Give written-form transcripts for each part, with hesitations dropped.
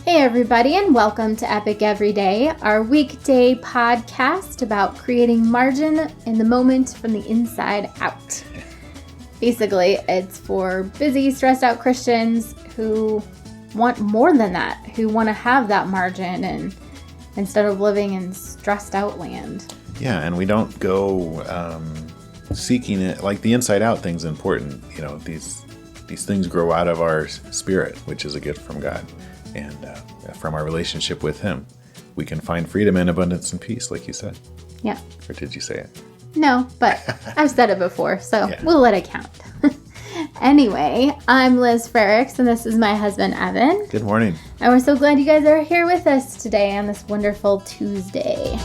Hey everybody, and welcome to Epic Everyday, our weekday podcast about creating margin in the moment from the inside out. Basically, it's for busy, stressed out Christians who want more than that, who want to have that margin and instead of living in stressed out land. Yeah, and we don't go seeking it. Like the inside out thing's important. You know, these things grow out of our spirit, which is a gift from God. And from our relationship with Him, we can find freedom and abundance and peace, like you said. Yeah. Or did you say it? No, but I've said it before, so yeah. We'll let it count. Anyway, I'm Liz Frerichs, and this is my husband, Evan. Good morning. And we're so glad you guys are here with us today on this wonderful Tuesday.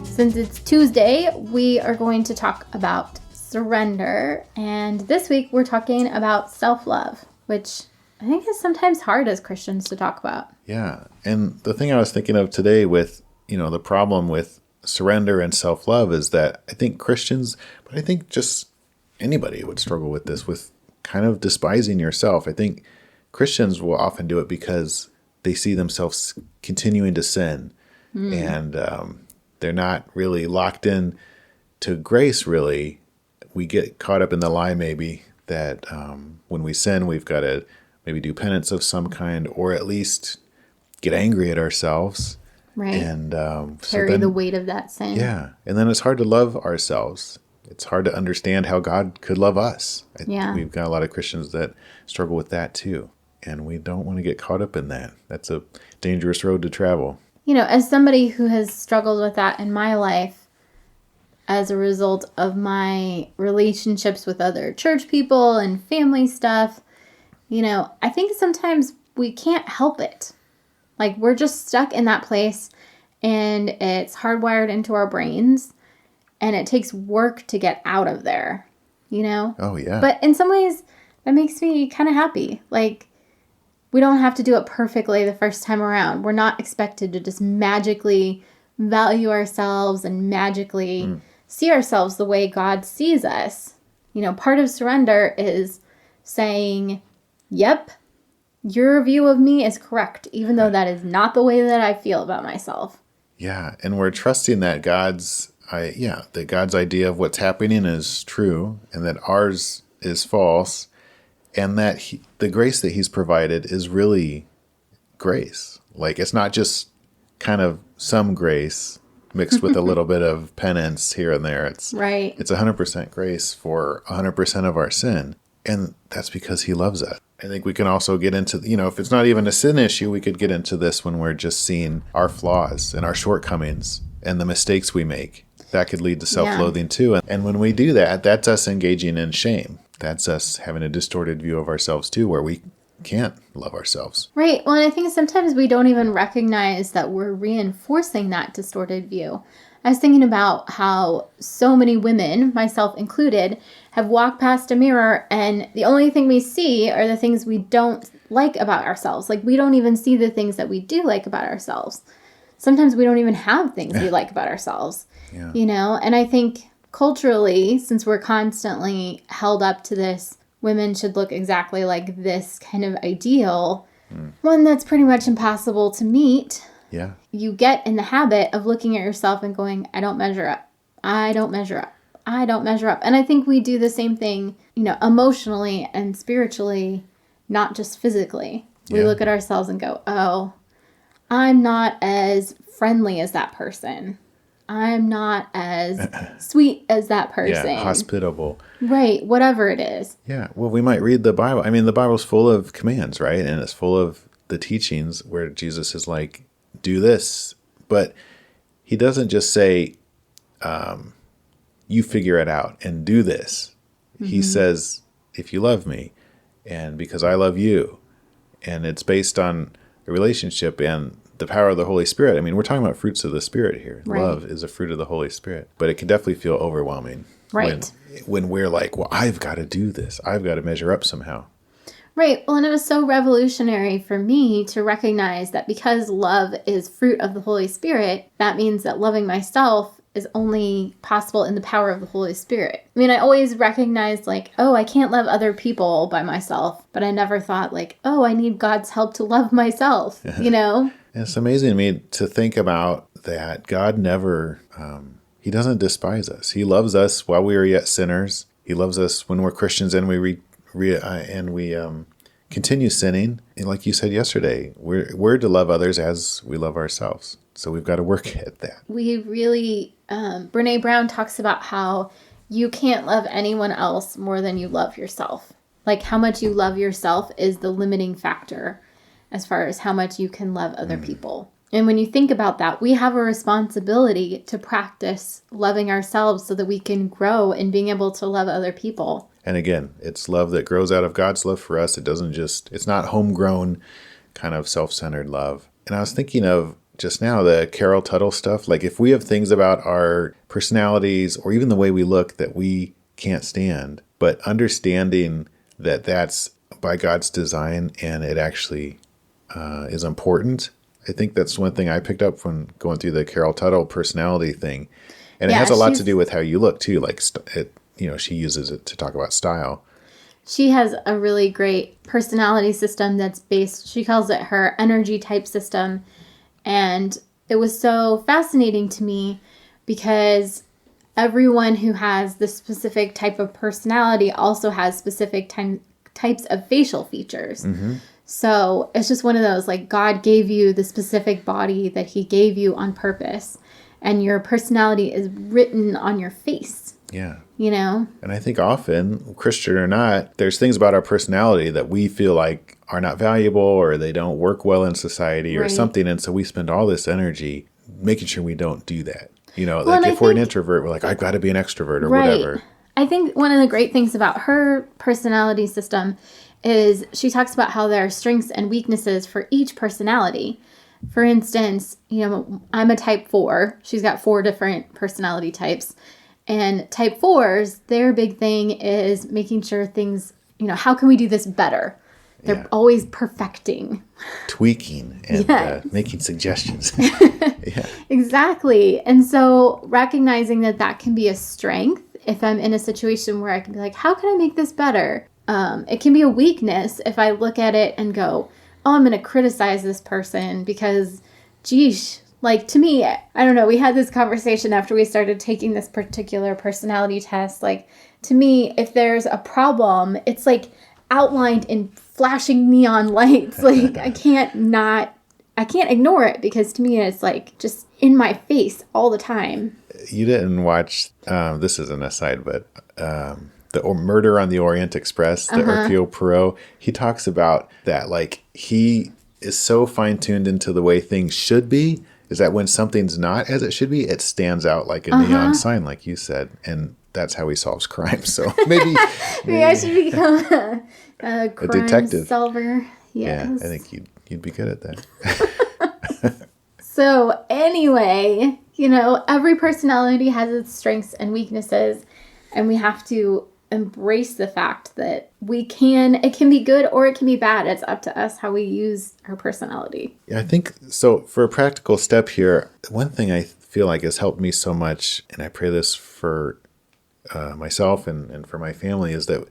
Since it's Tuesday, we are going to talk about surrender, and this week we're talking about self-love, which I think is sometimes hard as Christians to talk about. Yeah, and the thing I was thinking of today with, the problem with surrender and self-love is that I think Christians, but I think just anybody would struggle with this, with kind of despising yourself. I think Christians will often do it because they see themselves continuing to sin, and they're not really locked in to grace, really. We get caught up in the lie maybe that when we sin, we've got to maybe do penance of some kind, or at least get angry at ourselves. Right. And carry the weight of that sin. Yeah. And then it's hard to love ourselves. It's hard to understand how God could love us. We've got a lot of Christians that struggle with that too. And we don't want to get caught up in that. That's a dangerous road to travel. As somebody who has struggled with that in my life, as a result of my relationships with other church people and family stuff, I think sometimes we can't help it. Like, we're just stuck in that place, and it's hardwired into our brains, and it takes work to get out of there, Oh, yeah. But in some ways, that makes me kind of happy. Like, we don't have to do it perfectly the first time around. We're not expected to just magically value ourselves and magically see ourselves the way God sees us. Part of surrender is saying, yep, your view of me is correct, even though that is not the way that I feel about myself. Yeah, and we're trusting that God's idea of what's happening is true, and that ours is false, and that the grace that He's provided is really grace. Like, it's not just kind of some grace mixed with a little bit of penance here and there. It's right. It's 100% grace for 100% of our sin, and that's because He loves us. I think we can also get into, if it's not even a sin issue, we could get into this when we're just seeing our flaws and our shortcomings and the mistakes we make. That could lead to self-loathing too. And when we do that, that's us engaging in shame. That's us having a distorted view of ourselves too, where we can't love ourselves. Right. Well, and I think sometimes we don't even recognize that we're reinforcing that distorted view. I was thinking about how so many women, myself included, have walked past a mirror and the only thing we see are the things we don't like about ourselves. Like, we don't even see the things that we do like about ourselves. Sometimes we don't even have things we like about ourselves, And I think culturally, since we're constantly held up to this, women should look exactly like this kind of ideal, one that's pretty much impossible to meet. Yeah. You get in the habit of looking at yourself and going, I don't measure up. I don't measure up. I don't measure up. And I think we do the same thing, emotionally and spiritually, not just physically. We look at ourselves and go, oh, I'm not as friendly as that person. I'm not as sweet as that person. Yeah, hospitable. Right, whatever it is. Yeah, well, we might read the Bible. I mean, the Bible's full of commands, right? And it's full of the teachings where Jesus is like, do this. But He doesn't just say, you figure it out and do this. He says, if you love me, and because I love you. And it's based on a relationship and the power of the Holy Spirit. I mean, we're talking about fruits of the Spirit here. Right. Love is a fruit of the Holy Spirit. But it can definitely feel overwhelming. Right. When we're like, well, I've got to do this. I've got to measure up somehow. Right. Well, and it was so revolutionary for me to recognize that because love is fruit of the Holy Spirit, that means that loving myself is only possible in the power of the Holy Spirit. I mean, I always recognized like, oh, I can't love other people by myself, but I never thought like, oh, I need God's help to love myself, you know? It's amazing to me to think about that. God never, he doesn't despise us. He loves us while we are yet sinners. He loves us when we're Christians and we continue sinning. And like you said yesterday, we're to love others as we love ourselves. So we've got to work at that. We really, Brene Brown talks about how you can't love anyone else more than you love yourself. Like how much you love yourself is the limiting factor as far as how much you can love other people. And when you think about that, we have a responsibility to practice loving ourselves so that we can grow in being able to love other people. And again, it's love that grows out of God's love for us. It's not homegrown kind of self-centered love. And I was thinking of just now the Carol Tuttle stuff. Like if we have things about our personalities or even the way we look that we can't stand, but understanding that that's by God's design and it actually is important. I think that's one thing I picked up when going through the Carol Tuttle personality thing. And it has a lot to do with how you look too. Like, she uses it to talk about style. She has a really great personality system that's based, she calls it her energy type system. And it was so fascinating to me because everyone who has this specific type of personality also has specific types of facial features. Mm-hmm. So it's just one of those, like God gave you the specific body that he gave you on purpose. And your personality is written on your face. Yeah. You know? And I think often, Christian or not, there's things about our personality that we feel like are not valuable or they don't work well in society or something. And so we spend all this energy making sure we don't do that. You know, well, like if we're an introvert, we're like, I've got to be an extrovert or whatever. I think one of the great things about her personality system is she talks about how there are strengths and weaknesses for each personality. For instance, I'm a type 4. She's got 4 different personality types. And type 4s, their big thing is making sure things, how can we do this better? They're always perfecting. Tweaking and making suggestions. Yeah. Exactly. And so recognizing that can be a strength if I'm in a situation where I can be like, how can I make this better? It can be a weakness if I look at it and go, oh, I'm going to criticize this person because, geesh, like to me, I don't know, we had this conversation after we started taking this particular personality test. Like to me, if there's a problem, it's like outlined in flashing neon lights. Like I can't ignore it because to me, it's like just in my face all the time. You didn't watch, this is an aside, but the Murder on the Orient Express, the Hercule Poirot, he talks about that. Like he is so fine-tuned into the way things should be, is that when something's not as it should be, it stands out like a neon sign, like you said. And that's how he solves crime. So maybe I should become a crime detective solver. Yes. Yeah, I think you'd be good at that. So anyway, every personality has its strengths and weaknesses, and we have to embrace the fact that it can be good or it can be bad. It's up to us how we use our personality. Yeah, I think so. For a practical step here, one thing I feel like has helped me so much, and I pray this for myself and for my family, is that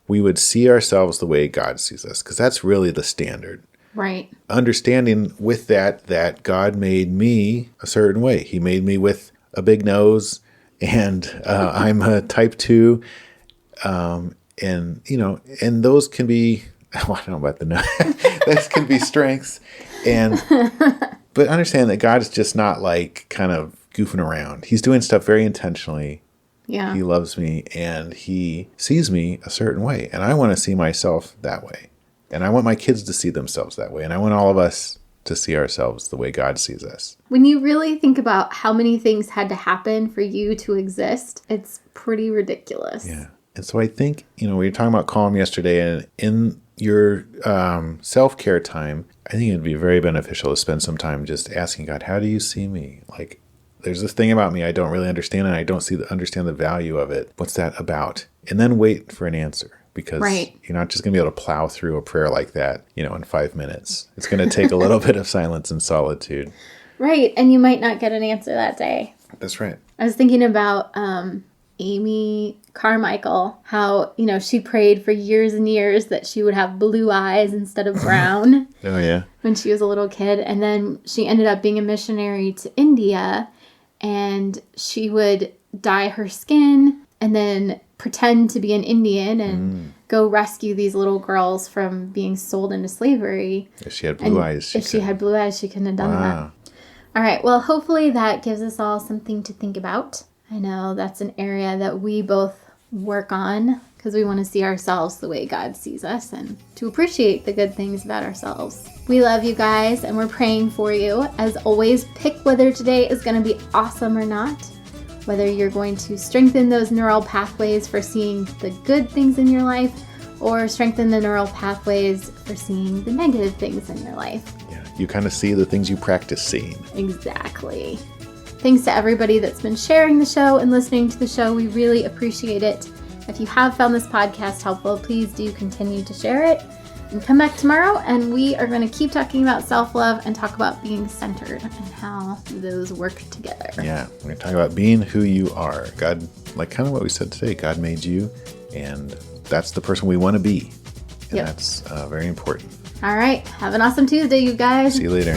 we would see ourselves the way God sees us, because that's really the standard. Right. Understanding with that God made me a certain way. He made me with a big nose, and I'm a type 2. And those can be, I don't know about the nose, those can be strengths. But understand that God is just not like kind of goofing around. He's doing stuff very intentionally. Yeah. He loves me and he sees me a certain way. And I want to see myself that way. And I want my kids to see themselves that way. And I want all of us to see ourselves the way God sees us. When you really think about how many things had to happen for you to exist, it's pretty ridiculous. Yeah. And so I think, we were talking about calm yesterday, and in your self-care time, I think it'd be very beneficial to spend some time just asking God, how do you see me? Like, there's this thing about me I don't really understand, and I don't understand the value of it. What's that about? And then wait for an answer. Because you're not just going to be able to plow through a prayer like that, in 5 minutes. It's going to take a little bit of silence and solitude. Right. And you might not get an answer that day. That's right. I was thinking about Amy Carmichael, how, she prayed for years and years that she would have blue eyes instead of brown. Oh, yeah. When she was a little kid. And then she ended up being a missionary to India, and she would dye her skin and then pretend to be an Indian and go rescue these little girls from being sold into slavery. If she had blue eyes, she had blue eyes, she couldn't have done that. All right. Well, hopefully that gives us all something to think about. I know that's an area that we both work on because we want to see ourselves the way God sees us and to appreciate the good things about ourselves. We love you guys and we're praying for you. As always, pick whether today is going to be awesome or not. Whether you're going to strengthen those neural pathways for seeing the good things in your life or strengthen the neural pathways for seeing the negative things in your life. Yeah, you kind of see the things you practice seeing. Exactly. Thanks to everybody that's been sharing the show and listening to the show. We really appreciate it. If you have found this podcast helpful, please do continue to share it. And come back tomorrow, and we are going to keep talking about self-love and talk about being centered and how those work together. Yeah, we're going to talk about being who you are. God, like kind of what we said today, God made you, and that's the person we want to be. And that's very important. All right. Have an awesome Tuesday, you guys. See you later.